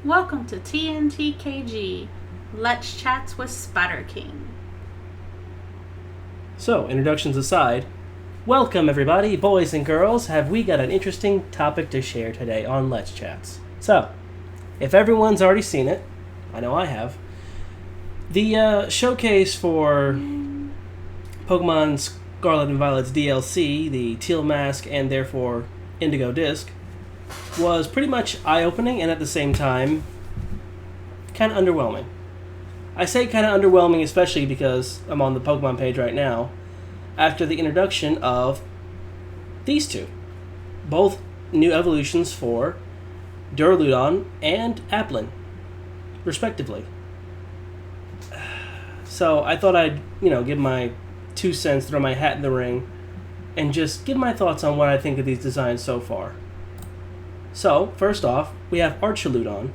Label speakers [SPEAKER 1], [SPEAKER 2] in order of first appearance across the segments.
[SPEAKER 1] Welcome to T.N.T.K.G. Let's Chats with Spider King.
[SPEAKER 2] So, introductions aside, welcome everybody, boys and girls. Have we got an interesting topic to share today on Let's Chats? So, if everyone's already seen it, I know I have, the showcase for Pokemon Scarlet and Violet's DLC, the Teal Mask and therefore Indigo Disc, was pretty much eye-opening and at the same time kind of underwhelming. I say kind of underwhelming especially because I'm on the Pokemon page right now after the introduction of these two. Both new evolutions for Duraludon and Applin, respectively. So I thought I'd, give my 2 cents, throw my hat in the ring, and just give my thoughts on what I think of these designs so far. So, first off, we have Archaludon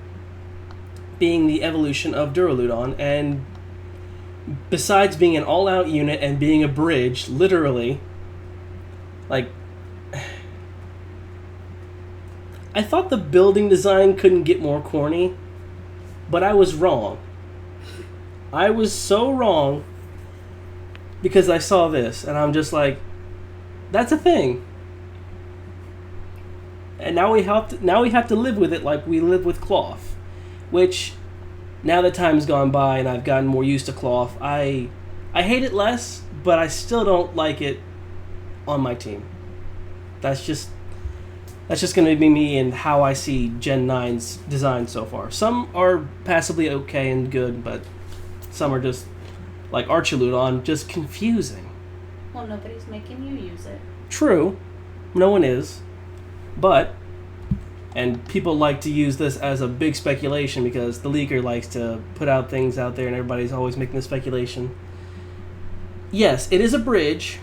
[SPEAKER 2] being the evolution of Duraludon, and besides being an all-out unit and being a bridge, literally, I thought the building design couldn't get more corny, but I was wrong. I was so wrong because I saw this, and I'm just like, that's a thing. And now we have to live with it like we live with cloth, which now that time's gone by and I've gotten more used to cloth, I hate it less, but I still don't like it on my team. That's just going to be me and how I see Gen 9's design so far. Some are passably okay and good, but some are just, like Archaludon, just confusing.
[SPEAKER 1] Well, nobody's making you use it.
[SPEAKER 2] True. No one is. But, and people like to use this as a big speculation because the leaker likes to put out things out there and everybody's always making the speculation. Yes, it is a bridge,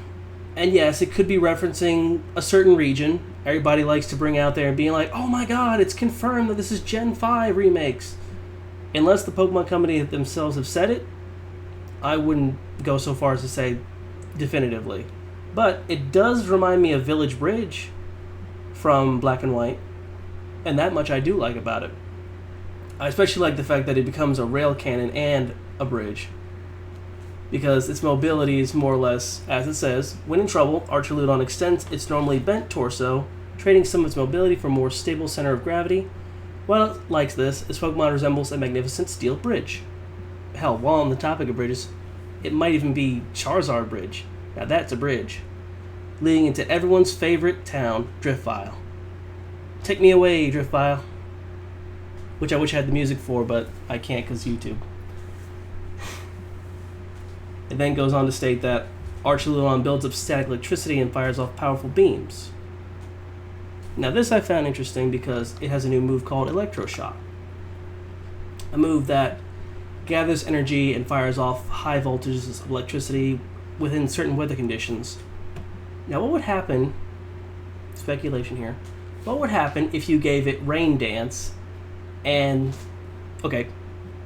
[SPEAKER 2] and yes, it could be referencing a certain region. Everybody likes to bring out there and being like, oh my god, it's confirmed that this is Gen 5 remakes. Unless the Pokemon Company themselves have said it, I wouldn't go so far as to say definitively. But it does remind me of Village Bridge from Black and White, and that much I do like about it. I especially like the fact that it becomes a rail cannon and a bridge, because its mobility is more or less, as it says, when in trouble, Archaludon extends its normally bent torso, trading some of its mobility for a more stable center of gravity. While it likes this, its Pokemon resembles a magnificent steel bridge. Hell, while on the topic of bridges, it might even be Charizard Bridge. Now that's a bridge, leading into everyone's favorite town, Driftvile. Take me away, Driftvile. Which I wish I had the music for, but I can't because YouTube. It then goes on to state that Archaludon builds up static electricity and fires off powerful beams. Now this I found interesting because it has a new move called Electroshock. A move that gathers energy and fires off high voltages of electricity within certain weather conditions. Now what would happen, speculation here, what would happen if you gave it Rain Dance and, okay,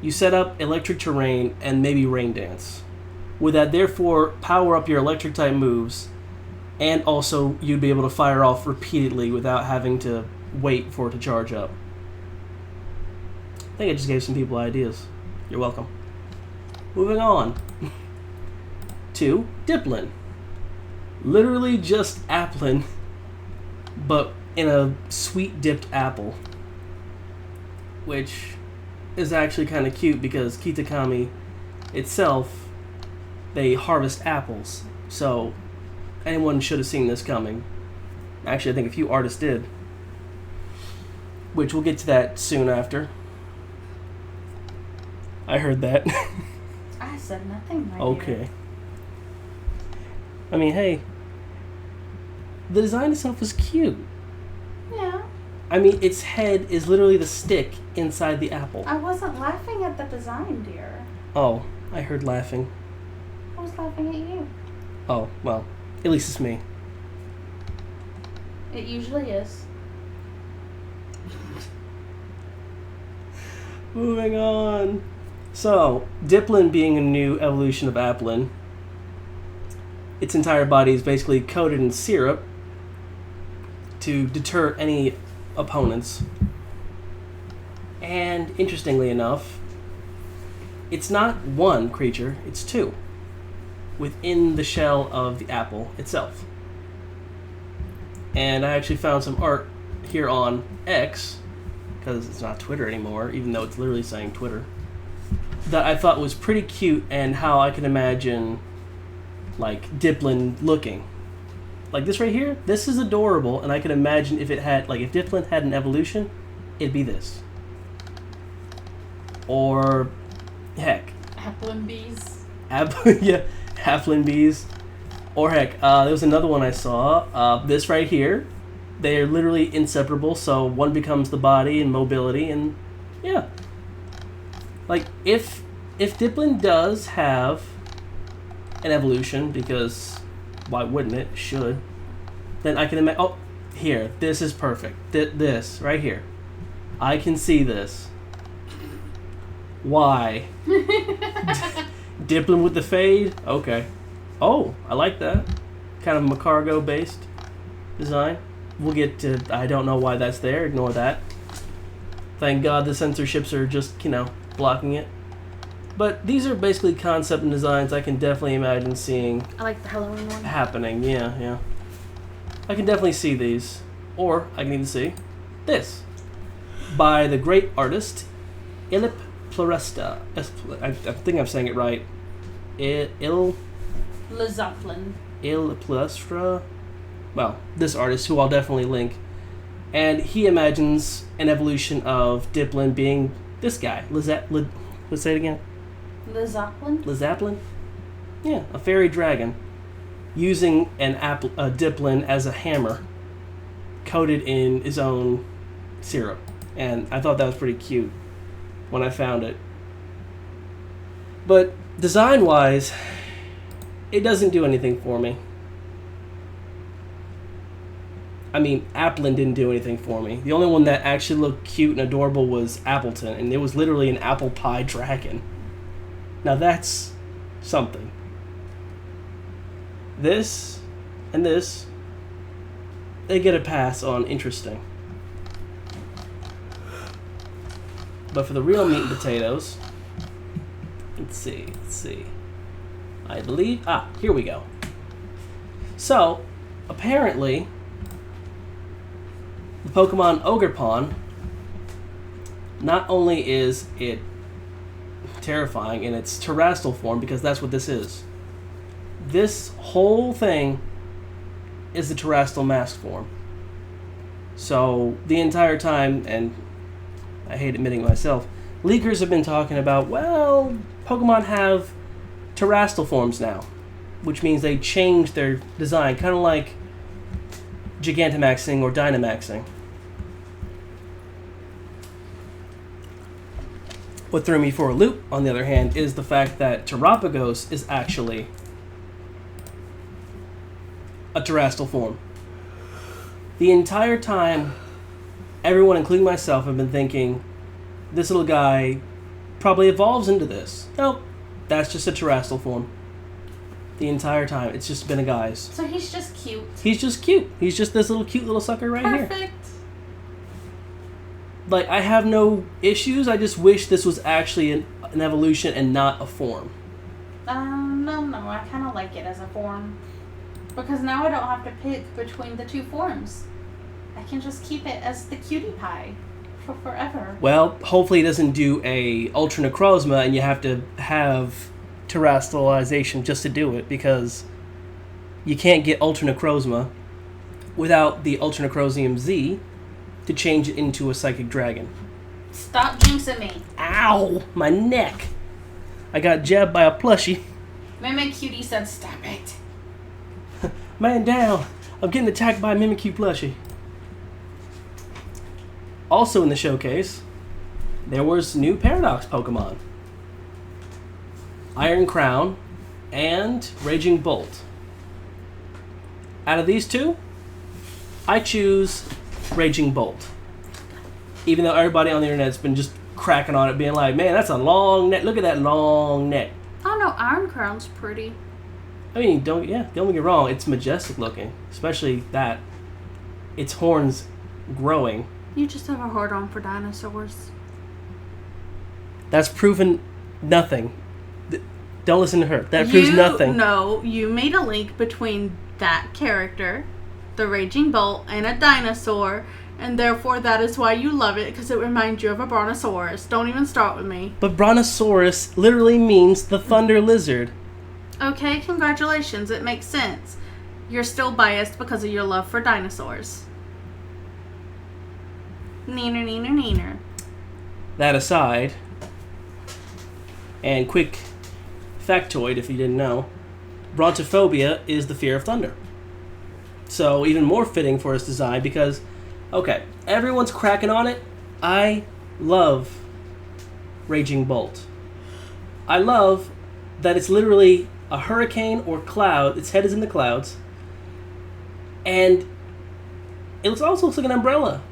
[SPEAKER 2] you set up electric terrain and maybe Rain Dance? Would that therefore power up your electric type moves and also you'd be able to fire off repeatedly without having to wait for it to charge up? I think I just gave some people ideas. You're welcome. Moving on to Diplin. Literally just Applin, but in a sweet dipped apple, which is actually kind of cute because Kitakami itself, they harvest apples, so anyone should have seen this coming. Actually, I think a few artists did, which we'll get to that soon after. I heard that.
[SPEAKER 1] I said nothing, my
[SPEAKER 2] Okay.
[SPEAKER 1] dear.
[SPEAKER 2] I mean, hey, the design itself is cute.
[SPEAKER 1] Yeah.
[SPEAKER 2] I mean, its head is literally the stick inside the apple.
[SPEAKER 1] I wasn't laughing at the design, dear.
[SPEAKER 2] Oh, I heard laughing.
[SPEAKER 1] I was laughing at you.
[SPEAKER 2] Oh, well, at least it's me.
[SPEAKER 1] It usually is.
[SPEAKER 2] Moving on. So, Diplin being a new evolution of Applin, its entire body is basically coated in syrup to deter any opponents. And interestingly enough, it's not one creature, it's two within the shell of the apple itself. And I actually found some art here on X, because it's not Twitter anymore, even though it's literally saying Twitter, that I thought was pretty cute, and how I can imagine like Diplin looking. Like this right here, this is adorable, and I can imagine if it had, like, if Diplin had an evolution, it'd be this. Or, heck.
[SPEAKER 1] Applin bees.
[SPEAKER 2] Yeah, Halfling bees. Or heck, there was another one I saw. This right here, they're literally inseparable, so one becomes the body and mobility, and yeah. Like, if Diplin does have an evolution, because why wouldn't it? Should. Then I can imagine. Oh, here. This is perfect. This right here. I can see this. Why? Diplin with the fade. Okay. Oh, I like that. Kind of Macargo based design. We'll get to. I don't know why that's there. Ignore that. Thank God the censorships are just, blocking it. But these are basically concept and designs I can definitely imagine seeing.
[SPEAKER 1] I like the Halloween one.
[SPEAKER 2] Happening, yeah. I can definitely see these. Or I can even see this. By the great artist, Ilip Pluresta. I think I'm saying it right. Il Pluresta. Well, this artist, who I'll definitely link. And he imagines an evolution of Diplin being this guy. Let's say it again. Lizaplin? Yeah, a fairy dragon. Using a Diplin as a hammer, coated in his own syrup. And I thought that was pretty cute when I found it. But design-wise, it doesn't do anything for me. I mean, Applin didn't do anything for me. The only one that actually looked cute and adorable was Appleton, and it was literally an apple pie dragon. Now that's something. This and this, they get a pass on interesting. But for the real meat and potatoes, let's see. I believe, here we go. So, apparently, the Pokemon Ogerpon, not only is it terrifying in its terrestrial form, because that's what this is. This whole thing is the terrestrial mask form. So the entire time, and I hate admitting myself, leakers have been talking about, well, Pokemon have terrestrial forms now, which means they change their design, kind of like Gigantamaxing or Dynamaxing. What threw me for a loop, on the other hand, is the fact that Terapagos is actually a terrestrial form. The entire time, everyone, including myself, have been thinking, this little guy probably evolves into this. Nope, that's just a terrestrial form. The entire time, it's just been a guise.
[SPEAKER 1] So he's just cute.
[SPEAKER 2] He's just cute. He's just this little cute little sucker right here.
[SPEAKER 1] Perfect.
[SPEAKER 2] Like, I have no issues. I just wish this was actually an evolution and not a form.
[SPEAKER 1] No. I kind of like it as a form. Because now I don't have to pick between the two forms. I can just keep it as the cutie pie for forever.
[SPEAKER 2] Well, hopefully it doesn't do a Ultra Necrozma and you have to have terrestrialization just to do it, because you can't get Ultra Necrozma without the Ultra Necrozium Z to change it into a Psychic Dragon.
[SPEAKER 1] Stop jinxing me.
[SPEAKER 2] Ow! My neck! I got jabbed by a plushie.
[SPEAKER 1] Mimikyu said stop it.
[SPEAKER 2] Man down! I'm getting attacked by a Mimikyu plushie. Also in the showcase, there was new Paradox Pokemon. Iron Crown and Raging Bolt. Out of these two, I choose Raging Bolt. Even though everybody on the internet's been just cracking on it, being like, man, that's a long neck. Look at that long neck.
[SPEAKER 1] Oh no, Iron Crown's pretty.
[SPEAKER 2] I mean, don't get me wrong, it's majestic looking. Especially that. Its horns growing.
[SPEAKER 1] You just have a hard on for dinosaurs.
[SPEAKER 2] That's proven nothing. Don't listen to her. That proves nothing.
[SPEAKER 1] No, you made a link between that character, the Raging Bolt, and a dinosaur, and therefore that is why you love it, because it reminds you of a brontosaurus. Don't even start with me.
[SPEAKER 2] But brontosaurus literally means the thunder lizard.
[SPEAKER 1] Okay, congratulations. It makes sense. You're still biased because of your love for dinosaurs. Neener, neener, neener.
[SPEAKER 2] That aside, and quick factoid if you didn't know, brontophobia is the fear of thunder. So even more fitting for its design because, okay, everyone's cracking on it. I love Raging Bolt. I love that it's literally a hurricane or cloud. Its head is in the clouds. And it also looks like an umbrella.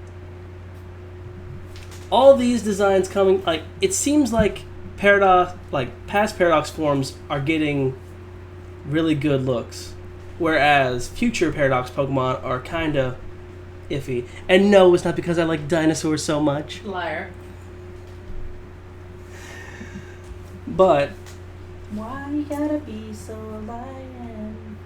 [SPEAKER 2] All these designs coming, like, it seems like past Paradox forms are getting really good looks, whereas future Paradox Pokemon are kind of iffy. And no, it's not because I like dinosaurs so much.
[SPEAKER 1] Liar.
[SPEAKER 2] But
[SPEAKER 1] why you gotta be so lying?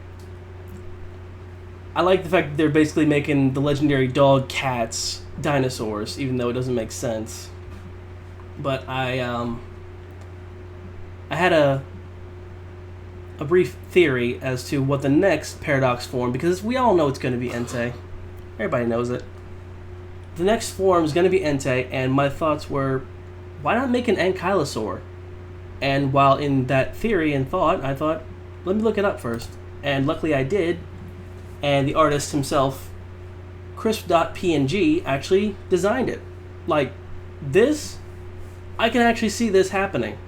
[SPEAKER 2] I like the fact that they're basically making the legendary dog cats dinosaurs, even though it doesn't make sense. But I had a brief theory as to what the next Paradox form, because we all know it's going to be Entei. Everybody knows it. The next form is going to be Entei, and my thoughts were, why not make an Ankylosaur? And while in that theory and thought, I thought, let me look it up first. And luckily I did, and the artist himself, Crisp.P.N.G, actually designed it. Like, this, I can actually see this happening.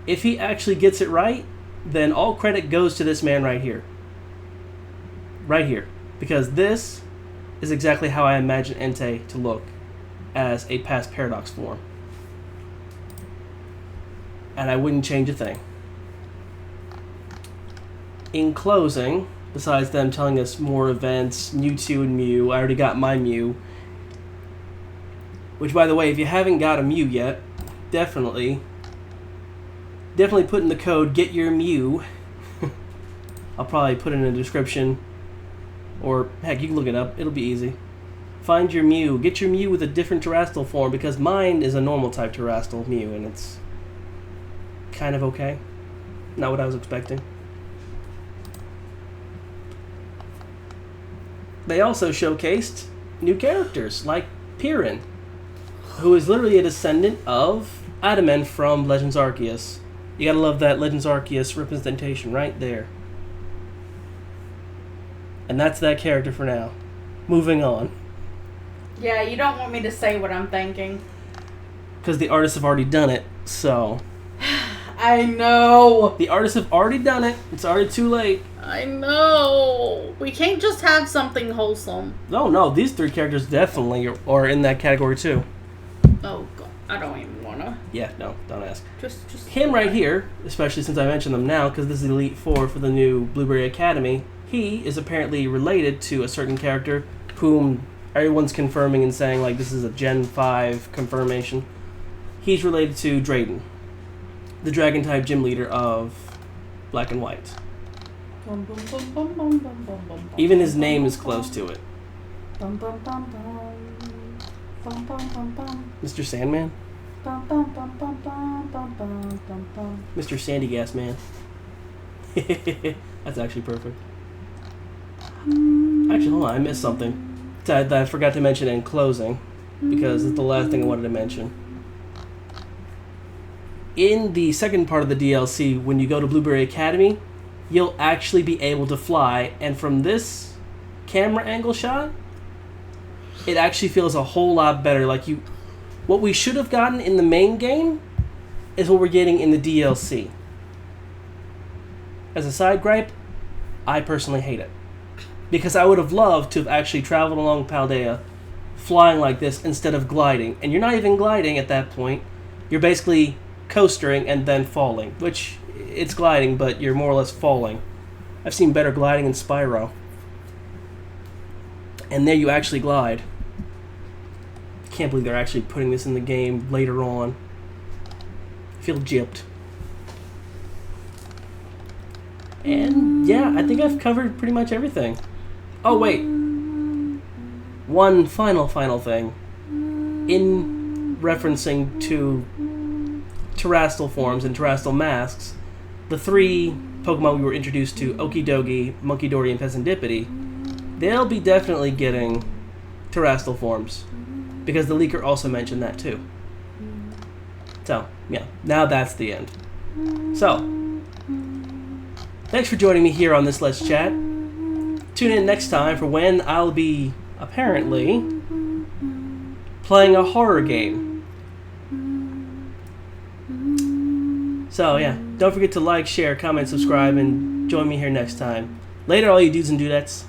[SPEAKER 2] If he actually gets it right, then all credit goes to this man right here. Right here. Because this is exactly how I imagine Entei to look as a past Paradox form. And I wouldn't change a thing. In closing, besides them telling us more events, Mewtwo and Mew, I already got my Mew. Which, by the way, if you haven't got a Mew yet, definitely put in the code GetYourMew. I'll probably put it in the description. Or, heck, you can look it up. It'll be easy. Find your Mew. Get your Mew with a different Terrestrial form, because mine is a normal type Terrestrial Mew, and it's kind of okay. Not what I was expecting. They also showcased new characters, like Piran, who is literally a descendant of Adaman from Legends Arceus. You gotta love that Legends Arceus representation right there. And that's that character for now. Moving on.
[SPEAKER 1] Yeah, you don't want me to say what I'm thinking.
[SPEAKER 2] Because the artists have already done it, so...
[SPEAKER 1] I know!
[SPEAKER 2] The artists have already done it. It's already too late.
[SPEAKER 1] I know! We can't just have something wholesome.
[SPEAKER 2] No, these three characters definitely are in that category too.
[SPEAKER 1] Oh, God. I don't even wanna.
[SPEAKER 2] Yeah, no, don't ask.
[SPEAKER 1] Just
[SPEAKER 2] Him right here, especially since I mentioned them now, because this is Elite Four for the new Blueberry Academy, he is apparently related to a certain character whom everyone's confirming and saying, like, this is a Gen 5 confirmation. He's related to Drayden, the Dragon-type gym leader of Black and White. Even his name is close to it. Mr. Sandman? Mr. Sandy Gas Man. That's actually perfect. Actually, hold on, I missed something that I forgot to mention in closing, because it's the last thing I wanted to mention. In the second part of the DLC, when you go to Blueberry Academy, you'll actually be able to fly, and from this camera angle shot, it actually feels a whole lot better. Like, what we should have gotten in the main game is what we're getting in the DLC. As a side gripe, I personally hate it. Because I would have loved to have actually traveled along Paldea flying like this instead of gliding. And you're not even gliding at that point. You're basically coastering and then falling. Which, it's gliding, but you're more or less falling. I've seen better gliding in Spyro. And there you actually glide. Can't believe they're actually putting this in the game later on. feel gypped. And yeah, I think I've covered pretty much everything. Oh wait, one final thing. In referencing to terrestrial forms and terrestrial masks, the 3 Pokemon we were introduced to, Okidogi, Munkidori, and Pezandipiti, they'll be definitely getting terrestrial forms, because the leaker also mentioned that too. So, yeah, now that's the end. So, thanks for joining me here on this Let's Chat. Tune in next time for when I'll be, apparently, playing a horror game. So, yeah, don't forget to like, share, comment, subscribe, and join me here next time. Later, all you dudes and dudettes.